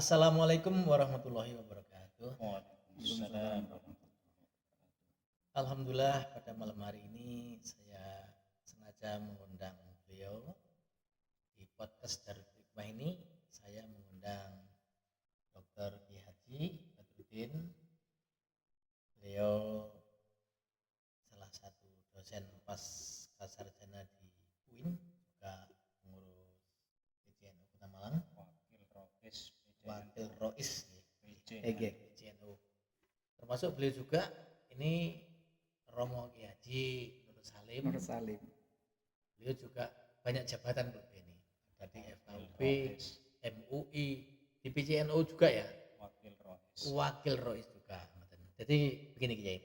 Assalamualaikum warahmatullahi wabarakatuh. Waalaikumsalam warahmatullahi Alhamdulillah pada malam hari ini saya sengaja mengundang beliau di podcast Darul Hikmah ini. Saya mengundang Dr. Ki Haji Badrudin. Beliau salah satu dosen pascasarjana di UIN, juga pengurus PJNU Kota Malang, Wakil Rois PJNU. Termasuk beliau juga ini Romo Ki Haji Nur Salim. Beliau juga banyak jabatan beliau ini. Ada di FKUB, MUI, di PJNU juga ya. Wakil Rois juga. Jadi begini Kiai.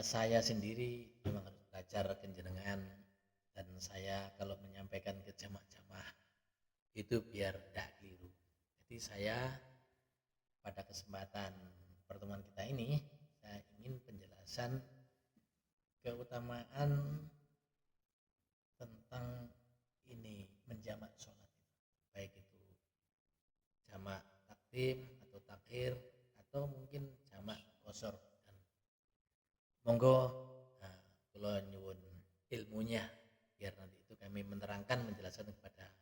Saya sendiri memang harus belajar kenjenengan, dan saya kalau menyampaikan ke jamaah-jamaah itu biar tidak keliru. Jadi saya pada kesempatan pertemuan kita ini saya ingin penjelasan keutamaan tentang ini menjamak sholat, baik itu jamak takdim atau takhir atau mungkin jamak qasar. Dan monggo kula nyuwun ilmunya biar nanti itu kami menerangkan, menjelaskan kepada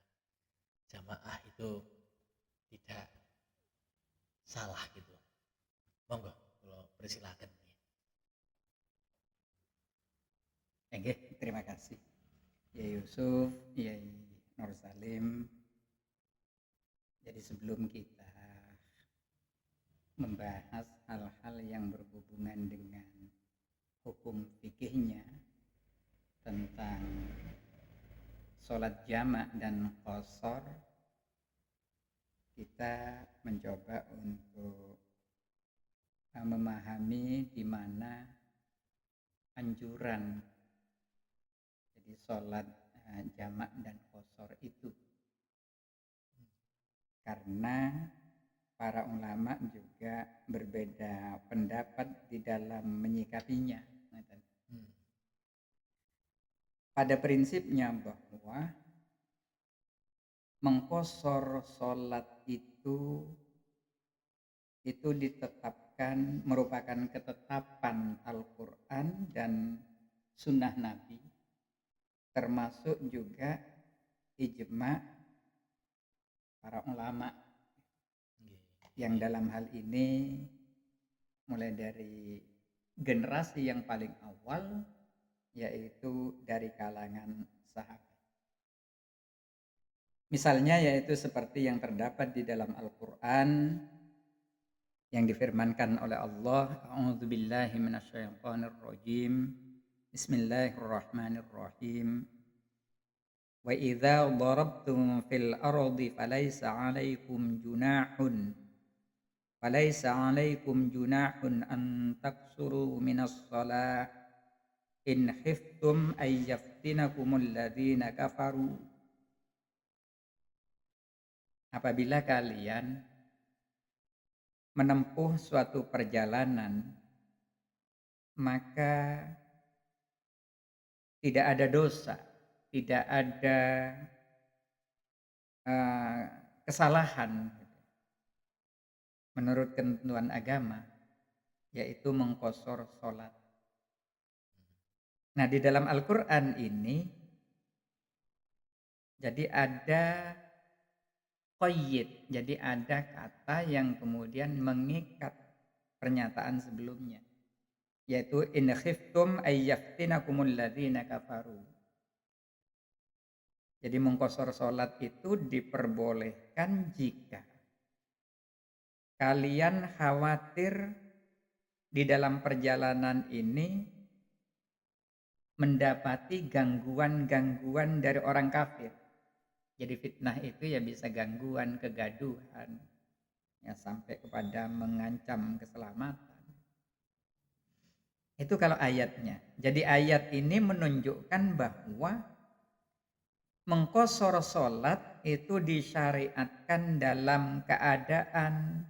jamaah itu tidak salah gitu. Monggo kula persilakan. Oke, terima kasih Ya Yusuf, Ya Nur Salim. Jadi sebelum kita membahas hal-hal yang berhubungan dengan hukum fikihnya tentang sholat jamak dan qasar, kita mencoba untuk memahami di mana anjuran jadi sholat jamak dan qasar itu, karena para ulama juga berbeda pendapat di dalam menyikapinya. Pada prinsipnya bahwa mengqasar sholat itu ditetapkan, merupakan ketetapan Al-Quran dan Sunnah Nabi, termasuk juga ijma para ulama yang dalam hal ini mulai dari generasi yang paling awal, yaitu dari kalangan sahabat. Misalnya yaitu seperti yang terdapat di dalam Al-Quran yang difirmankan oleh Allah, A'udzubillahi minasyaitonirrajim, Bismillahirrahmanirrahim. Wa idza darabtum fil ardi falaysa 'alaikum junahun an taqsuru minas shalah in khiftum ay yaftinakumul ladzina kafaru. Apabila kalian menempuh suatu perjalanan, maka tidak ada dosa, tidak ada kesalahan menurut ketentuan agama, yaitu mengqasar sholat. Nah, di dalam Al-Quran ini jadi ada qayyid, jadi ada kata yang kemudian mengikat pernyataan sebelumnya, yaitu in khiftum ay yaftinakumul ladzina kafaru. Jadi mengqasar sholat itu diperbolehkan jika kalian khawatir di dalam perjalanan ini mendapati gangguan-gangguan dari orang kafir. Jadi fitnah itu ya bisa gangguan, kegaduhan, ya sampai kepada mengancam keselamatan. Itu kalau ayatnya. Jadi ayat ini menunjukkan bahwa mengqasar sholat itu disyariatkan dalam keadaan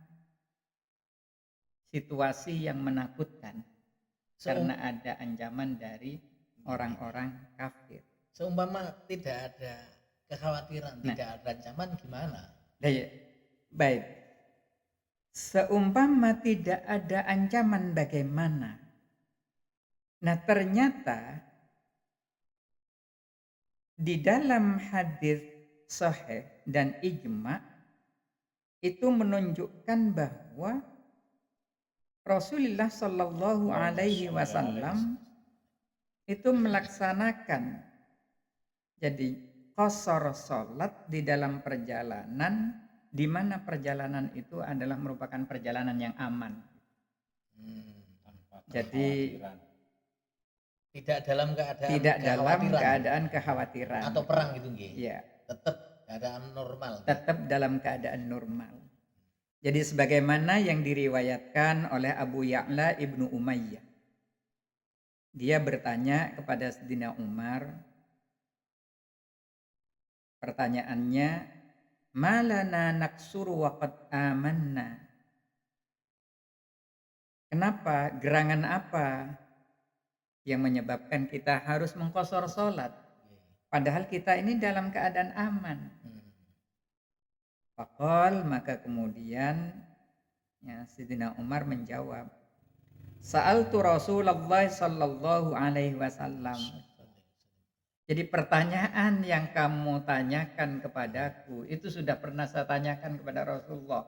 situasi yang menakutkan, karena ada ancaman dari orang-orang kafir. Seumpama tidak ada kekhawatiran, tidak ada ancaman, gimana? Baik. Seumpama tidak ada ancaman bagaimana? Nah, ternyata di dalam hadis sahih dan ijma itu menunjukkan bahwa Rasulullah Shallallahu Alaihi Wasallam itu melaksanakan jadi qashar salat di dalam perjalanan, di mana perjalanan itu adalah merupakan perjalanan yang aman. Jadi tidak dalam keadaan kekhawatiran atau perang gitu nggih. Iya. Tetap keadaan normal. Tetap dalam keadaan normal. Jadi sebagaimana yang diriwayatkan oleh Abu Ya'la Ibnu Umayyah. Dia bertanya kepada Sayyidina Umar. Pertanyaannya, malana naksuru waqad amanna. Kenapa? Gerangan apa yang menyebabkan kita harus mengqashar salat? Padahal kita ini dalam keadaan aman. Faqal, maka kemudian Sayyidina Umar menjawab, Sa'altu Rasulullah sallallahu alaihi wasallam. Jadi pertanyaan yang kamu tanyakan kepadaku itu sudah pernah saya tanyakan kepada Rasulullah.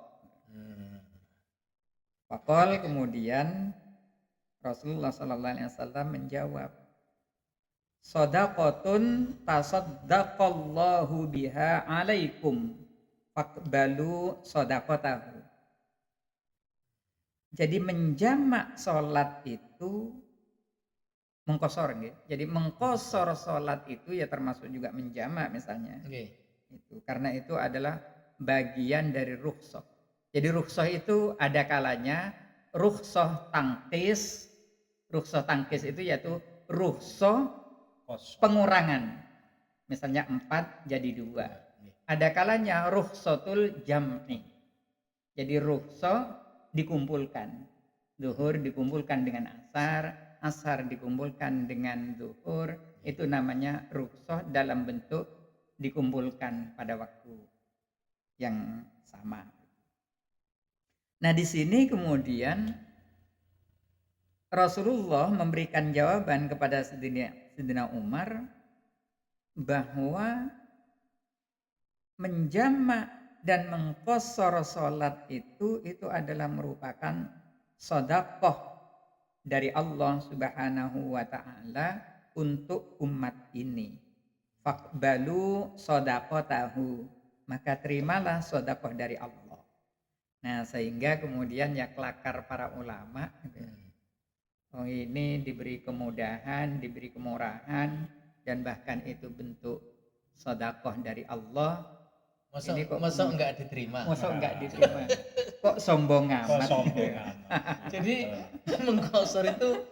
Faqal, kemudian Rasulullah sallallahu alaihi wasallam menjawab, Shadaqatun tasaddaqallahu biha alaikum faqbalu shadaqatahu. Jadi menjamak sholat itu mengqashar nggih. Jadi mengqashar sholat itu ya termasuk juga menjamak misalnya. Itu karena itu adalah bagian dari rukhsah. Jadi rukhsah itu ada kalanya rukhsah tangkis. Rukhsah tangkis itu yaitu rukhsah pengurangan. Misalnya 4 jadi 2. Ada kalanya rukhsatul jam'i. Jadi rukhsah dikumpulkan. Zuhur dikumpulkan dengan asar, asar dikumpulkan dengan zuhur. Itu namanya rukhsah dalam bentuk dikumpulkan pada waktu yang sama. Nah, di sini kemudian Rasulullah memberikan jawaban kepada Sayyidina Umar bahwa menjamak dan mengqashar salat itu adalah merupakan sedekah dari Allah Subhanahu wa taala untuk umat ini. Faqbalu shadaqatahu, maka terimalah sedekah dari Allah. Nah, sehingga kemudian ya kelakar para ulama gitu. Oh, ini diberi kemudahan, diberi kemurahan, dan bahkan itu bentuk sedekah dari Allah. Masa enggak diterima? Masa enggak diterima? Kok sombong amat? Jadi mengqashar itu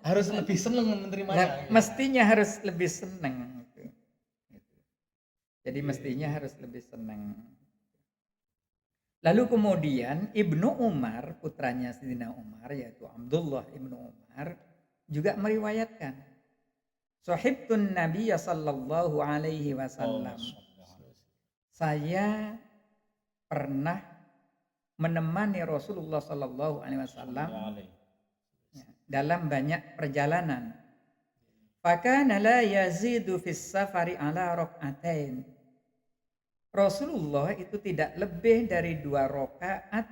harus lebih senang menerimanya. Mestinya harus lebih senang. Jadi mestinya harus lebih senang. Lalu kemudian Ibnu Umar, putranya Sayyidina Umar, yaitu Abdullah Ibnu Umar, juga meriwayatkan, Sahibtun Nabiya sallallahu alaihi wasallam. Saya pernah menemani Rasulullah sallallahu alaihi wasallam dalam banyak perjalanan. Fakana la yazidu fis safari ala rak'atain. Rasulullah itu tidak lebih dari 2 rakaat.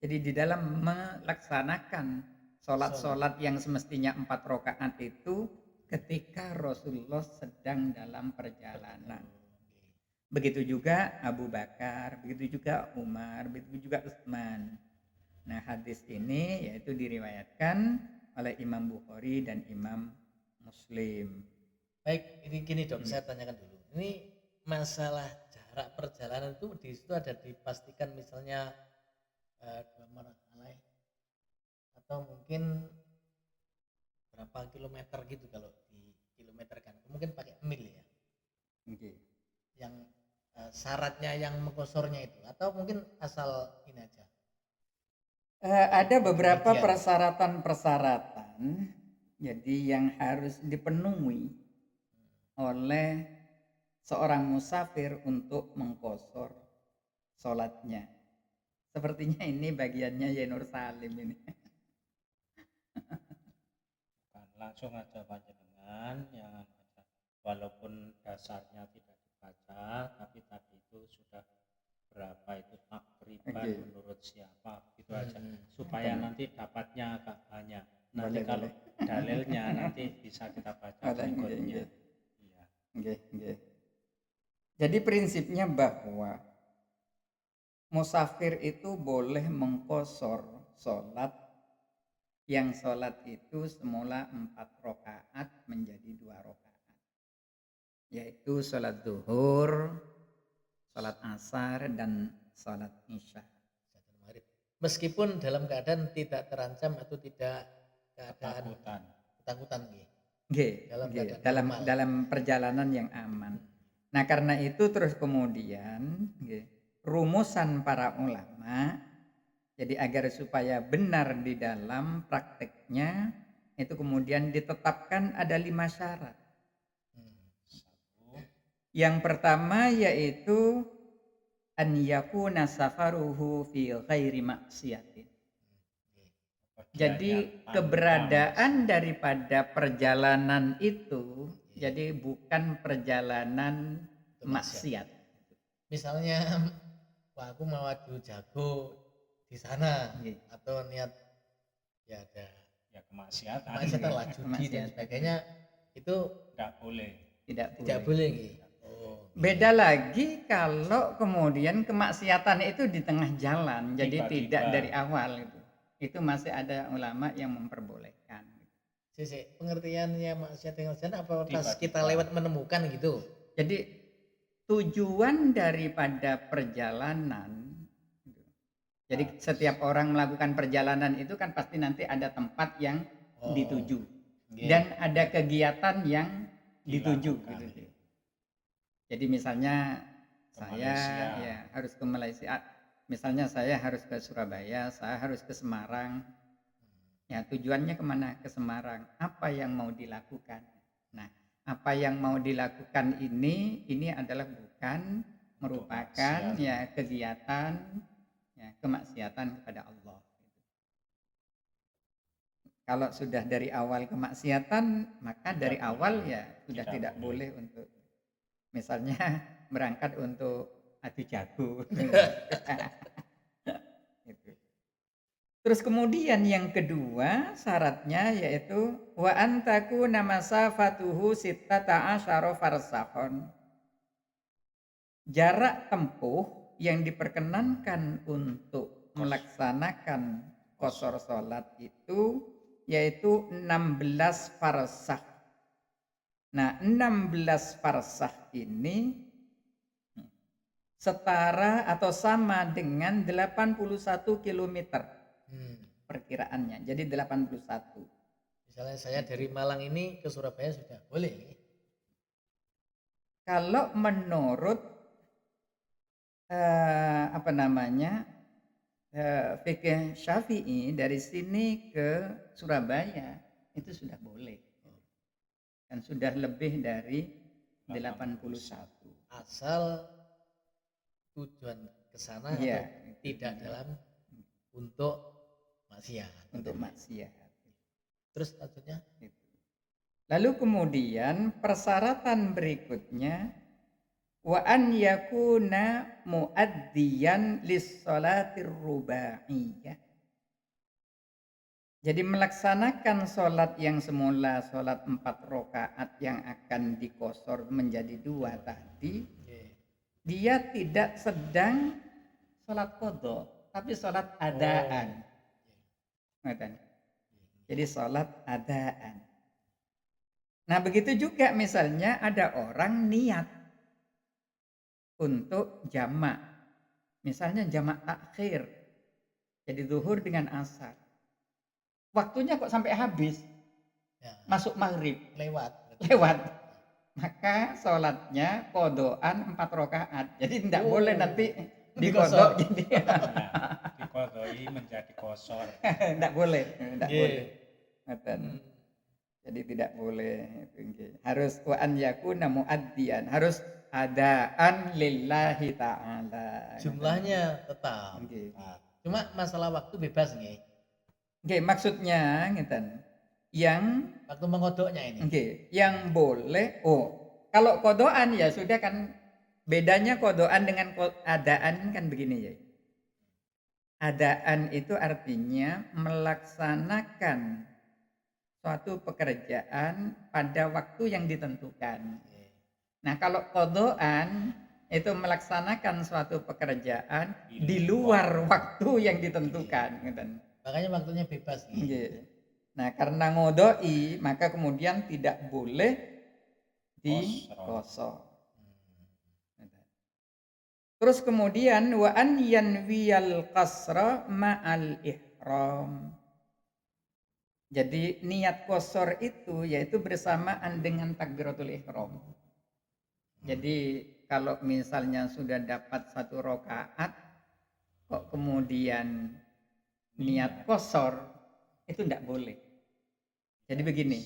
Jadi di dalam melaksanakan sholat-sholat yang semestinya 4 rakaat itu ketika Rasulullah sedang dalam perjalanan. Begitu juga Abu Bakar, begitu juga Umar, begitu juga Utsman. Nah, hadis ini yaitu diriwayatkan oleh Imam Bukhari dan Imam Muslim. Baik, ini gini dok, saya tanyakan dulu. Ini masalah jarak perjalanan itu di situ ada dipastikan misalnya 2 alai atau mungkin berapa kilometer gitu kalau di kilometer kan mungkin pakai mil ya. Yang syaratnya yang mengqasharnya itu atau mungkin asal ini aja. Ada beberapa persyaratan jadi yang harus dipenuhi oleh seorang musafir untuk mengqashar sholatnya. Sepertinya ini bagiannya Yenur Salim ini. Langsung aja panjenengan yang aja. Walaupun dasarnya tidak dibaca, tapi tadi itu sudah berapa itu takriban Oke. menurut siapa gitu aja, supaya nanti dapatnya agak banyak. Nanti Boleh, kalau dalilnya nanti bisa kita baca Boleh, berikutnya. Iya. Nggih. Jadi prinsipnya bahwa musafir itu boleh mengqosor sholat yang sholat itu semula 4 rakaat menjadi 2 rakaat, yaitu sholat zuhur, sholat asar, dan sholat isya. Meskipun dalam keadaan tidak terancam atau tidak keadaan ketakutan Dalam perjalanan yang aman. Nah karena itu terus kemudian rumusan para ulama, jadi agar supaya benar di dalam prakteknya itu kemudian ditetapkan ada 5 syarat. Yang pertama yaitu an yakuna safaruhu fi ghairi maksiatin. Jadi keberadaan daripada perjalanan itu jadi bukan perjalanan maksiat. Misalnya wah aku mau adu jago di sana atau niat ya ada ya kemaksiatan lah, judi dan sebagainya, itu tidak boleh gitu. Beda lagi kalau kemudian kemaksiatan itu di tengah jalan, jadi tidak dari awal itu masih ada ulama yang memperbolehkan. Pengertiannya maksiat tengah jalan apa pas kita lewat menemukan gitu. Jadi tujuan daripada perjalanan, jadi setiap orang melakukan perjalanan itu kan pasti nanti ada tempat yang dituju dan ada kegiatan yang dituju gitu. Jadi misalnya saya harus ke Malaysia, misalnya saya harus ke Surabaya, saya harus ke Semarang. Ya tujuannya kemana? Ke Semarang. Apa yang mau dilakukan? Nah, apa yang mau dilakukan ini adalah bukan merupakan kegiatan kemaksiatan kepada Allah. Kalau sudah dari awal kemaksiatan, maka dari awal sudah tidak boleh untuk misalnya berangkat untuk adu jago. Terus kemudian yang kedua syaratnya yaitu wa antaku namasafatuhu sittata asyara farsakhon. Jarak tempuh yang diperkenankan untuk melaksanakan qashar salat itu yaitu 16 farsakh. Nah, 16 farsakh ini setara atau sama dengan 81 km perkiraannya. Jadi 81. Misalnya saya dari Malang ini ke Surabaya sudah boleh. Kalau menurut fikih Syafi'i dari sini ke Surabaya itu sudah boleh. Dan sudah lebih dari 81. Asal tujuan ke sana tidak dalam untuk maksiat. Terus maksudnya? Lalu kemudian persyaratan berikutnya wa an yakuna muaddiyan lis-sholatir rubaiyah. Jadi melaksanakan sholat yang semula sholat 4 rakaat yang akan dikosor menjadi 2 tadi, dia tidak sedang sholat qadha, tapi sholat adaan. Jadi sholat adaan. Nah begitu juga misalnya ada orang niat untuk jamak, misalnya jamak takhir, jadi zuhur dengan asar. Waktunya kok sampai habis, masuk maghrib, lewat. Maka sholatnya qadhaan 4 rakaat. Jadi tidak boleh nanti diqadha jadi diqadhoi menjadi qashar. Tidak boleh. Jadi tidak boleh. Harus wa an yakuna muaddiyan, harus adaan lillahi ta'ala. Jumlahnya tetap. Cuma masalah waktu bebas nih. Oke, maksudnya ngeten. Yang Waktu mengodoknya ini. oke, yang boleh kalau kodoan ya sudah kan, bedanya kodoan dengan adaan kan begini ya. Adaan itu artinya melaksanakan suatu pekerjaan pada waktu yang ditentukan. Nah, kalau kodoan itu melaksanakan suatu pekerjaan di luar waktu yang ditentukan. Makanya waktunya bebas. Nah, karena ngodoi maka kemudian tidak boleh dikosor. Terus kemudian wa an yanwiyal qasra ma'al ihram. Jadi niat kosor itu yaitu bersamaan dengan takbiratul ihram. Jadi kalau misalnya sudah dapat 1 rakaat kok kemudian niat kosor itu tidak boleh. Jadi begini,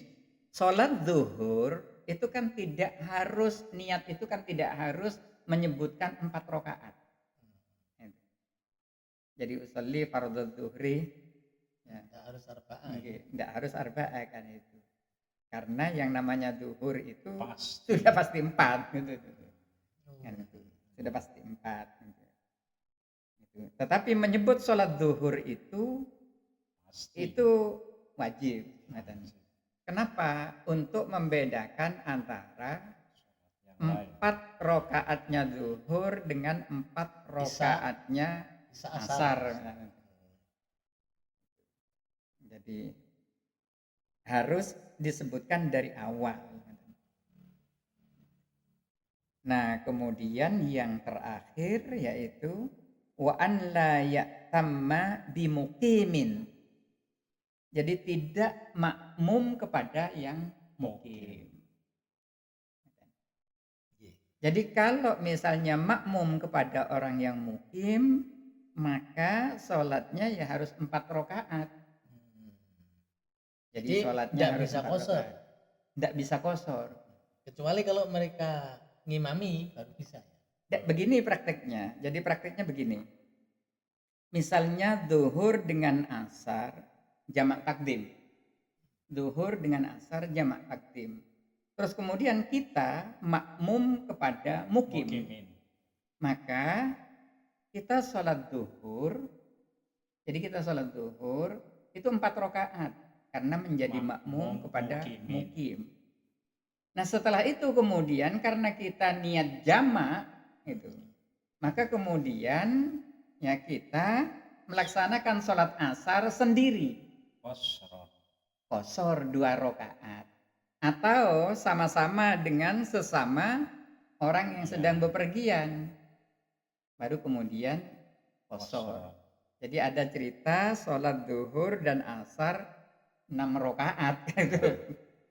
sholat zuhur itu kan tidak harus, niat itu kan tidak harus menyebutkan 4 rakaat. Jadi usolli fardhu zuhri Tidak harus arba'ah. Tidak harus arba'ah kan itu. Karena yang namanya zuhur itu Pasti. sudah pasti 4 gitu. Kan itu. Sudah pasti 4 gitu. Tetapi menyebut sholat zuhur itu wajib. Kenapa? Untuk membedakan antara 4 rakaatnya zuhur dengan 4 rakaatnya asar. Jadi harus disebutkan dari awal. Nah, kemudian yang terakhir yaitu wa an la ya'tamma bimuqimin. Jadi tidak makmum kepada yang mukim. Jadi kalau misalnya makmum kepada orang yang mukim, maka sholatnya ya harus 4 rakaat. Jadi sholatnya harus bisa kosor. Tidak bisa kosor. Kecuali kalau mereka ngimami baru bisa. Begini prakteknya. Jadi prakteknya begini. Misalnya zuhur dengan asar jamak takdim. Zuhur dengan asar jamak takdim. Terus kemudian kita makmum kepada mukim. Maka kita sholat zuhur. Jadi kita sholat zuhur itu 4 rakaat karena menjadi makmum kepada mukim. Nah, setelah itu kemudian karena kita niat jamak itu, maka kemudian ya kita melaksanakan sholat asar sendiri. Kosor 2 rakaat. Atau sama-sama dengan sesama orang yang sedang bepergian. Baru kemudian kosor. Jadi ada cerita sholat zuhur dan asar 6 rakaat.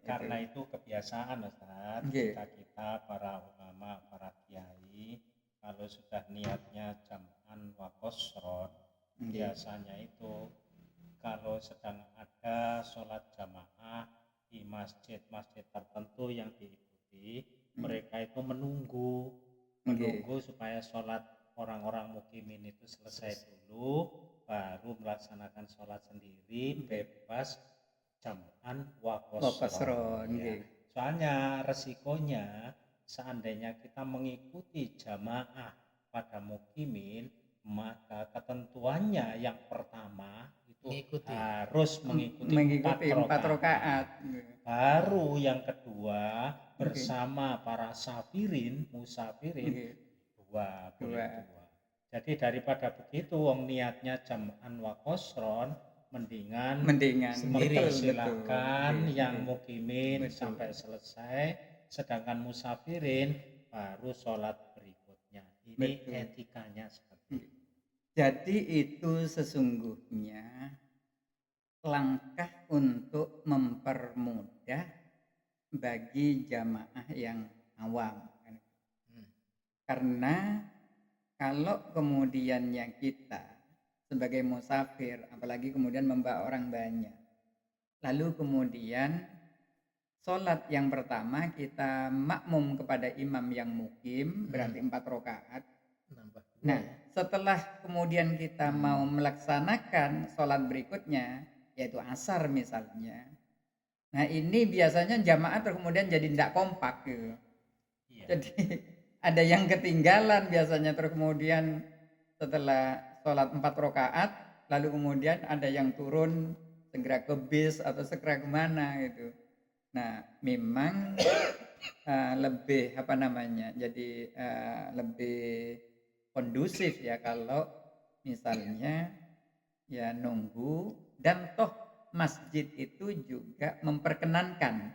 Karena itu kebiasaan Ustaz, kita para ulama, para kiai, kalau sudah niatnya jam'an wa qasron, biasanya itu kalau sedang ada sholat jamaah di masjid-masjid tertentu yang diikuti, mereka itu menunggu supaya sholat orang-orang mukimin itu selesai dulu, baru melaksanakan sholat sendiri bebas jam'an wa qasron. Soalnya resikonya seandainya kita mengikuti jamaah pada mukimin, maka ketentuannya yang pertama itu harus mengikuti 4 rakaat. Baru yang kedua bersama para musafirin dua. Jadi daripada begitu wong niatnya jam'an wa qasron, mendingan sendiri silakan yang mukimin sampai selesai, sedangkan musafirin baru sholat berikutnya. Ini etikanya seperti itu. Jadi itu sesungguhnya langkah untuk mempermudah bagi jamaah yang awam. Karena kalau kemudian yang kita sebagai musafir, apalagi kemudian membawa orang banyak, lalu kemudian sholat yang pertama kita makmum kepada imam yang mukim, berarti 4 rakaat, Nah, setelah kemudian kita mau melaksanakan sholat berikutnya, yaitu asar misalnya. Nah, ini biasanya jamaah kemudian jadi tidak kompak gitu. Iya. Jadi ada yang ketinggalan biasanya, terus kemudian setelah sholat 4 rakaat, lalu kemudian ada yang turun segera ke bis atau segera kemana gitu. Nah, memang lebih apa namanya, jadi lebih kondusif ya kalau misalnya ya nunggu, dan toh masjid itu juga memperkenankan,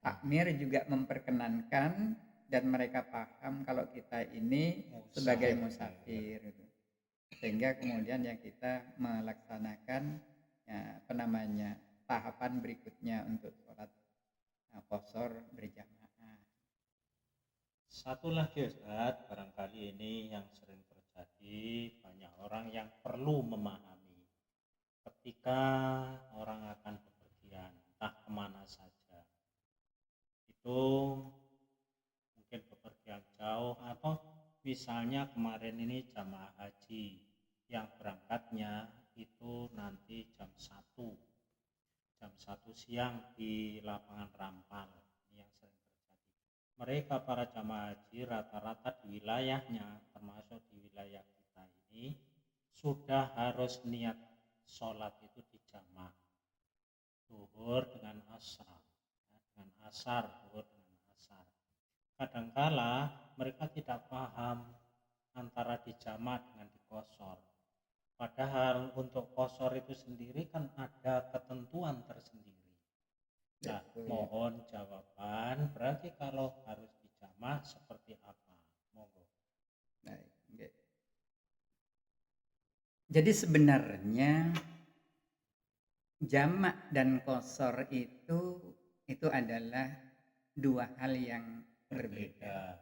takmir juga memperkenankan, dan mereka paham kalau kita ini sebagai musafir gitu. Sehingga kemudian yang kita melaksanakan ya, apa namanya, tahapan berikutnya untuk sholat qashar berjamaah. Satu lagi Ustaz, barangkali ini yang sering terjadi, banyak orang yang perlu memahami ketika orang akan bepergian entah kemana saja, itu mungkin bepergian jauh, atau misalnya kemarin ini jamaah haji yang berangkatnya itu nanti jam 1 siang di lapangan Rampal. Ini yang sering terjadi. Mereka para jamaah haji rata-rata di wilayahnya, termasuk di wilayah kita ini, sudah harus niat sholat itu dijamak, zuhur dengan asar, dengan asar, zuhur dengan asar. Kadangkala mereka tidak paham antara dijamak dengan diqashar. Padahal untuk qashar itu sendiri kan ada ketentuan tersendiri. Nah, mohon jawaban, berarti kalau harus dijamak seperti apa? Monggo. Baik, okay. Jadi sebenarnya jamak dan qashar itu adalah dua hal yang berbeda.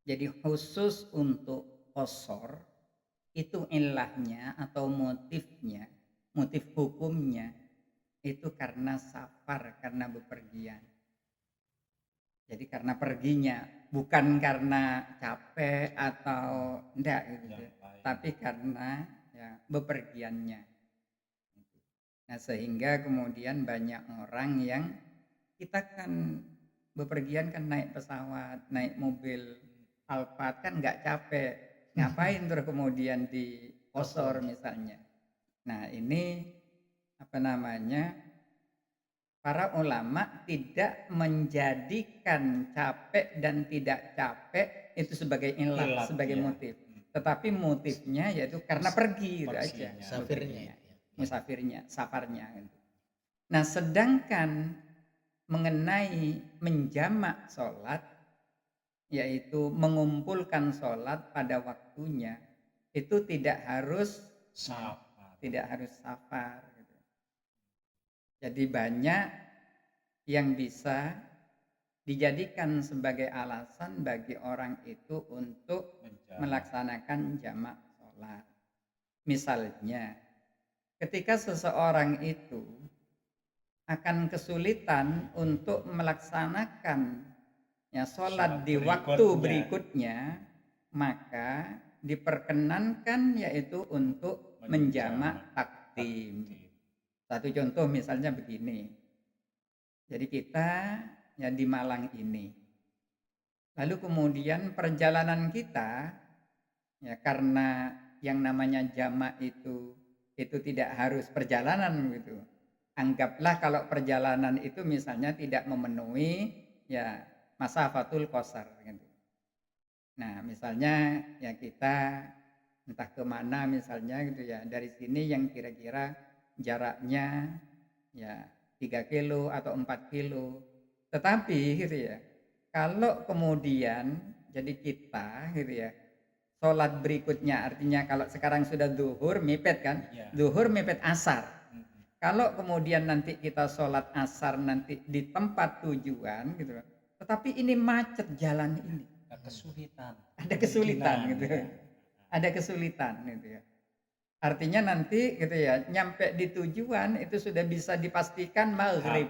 Jadi khusus untuk qashar itu ilahnya atau motifnya, motif hukumnya itu karena safar, karena bepergian. Jadi karena perginya, bukan karena capek atau enggak gitu, tapi karena ya bepergiannya. Nah, sehingga kemudian banyak orang yang, kita kan bepergian kan naik pesawat, naik mobil Alphard kan nggak capek, ngapain terus kemudian di qashar misalnya. Nah, ini apa namanya, para ulama tidak menjadikan capek dan tidak capek itu sebagai ilah, sebagai motif, tetapi motifnya yaitu karena pergi gitu aja, musafirnya, safarnya gitu. Nah, sedangkan mengenai menjamak sholat, yaitu mengumpulkan sholat pada waktunya, itu tidak harus safar gitu. Jadi banyak yang bisa dijadikan sebagai alasan bagi orang itu untuk melaksanakan jamak sholat. Misalnya ketika seseorang itu akan kesulitan untuk melaksanakan ya sholat di waktu berikutnya, maka diperkenankan yaitu untuk menjamak takdim. Satu contoh misalnya begini, jadi kita ya di Malang ini, lalu kemudian perjalanan kita ya karena yang namanya jamak itu tidak harus perjalanan gitu. Anggaplah kalau perjalanan itu misalnya tidak memenuhi ya masafatul qashar gitu. Nah, misalnya ya kita entah kemana misalnya gitu ya, dari sini yang kira-kira jaraknya ya 3 kilo atau 4 kilo. Tetapi gitu ya, kalau kemudian jadi kita gitu ya, sholat berikutnya, artinya kalau sekarang sudah zuhur mepet kan, zuhur mepet asar. Kalau kemudian nanti kita sholat asar nanti di tempat tujuan gitu, tetapi ini macet jalan ini, ada kesulitan gitu, ada kesulitan gitu ya. Artinya nanti gitu ya, nyampe di tujuan itu sudah bisa dipastikan maghrib,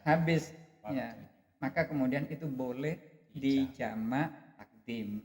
habis ya. Maka kemudian itu boleh dijamak takdim.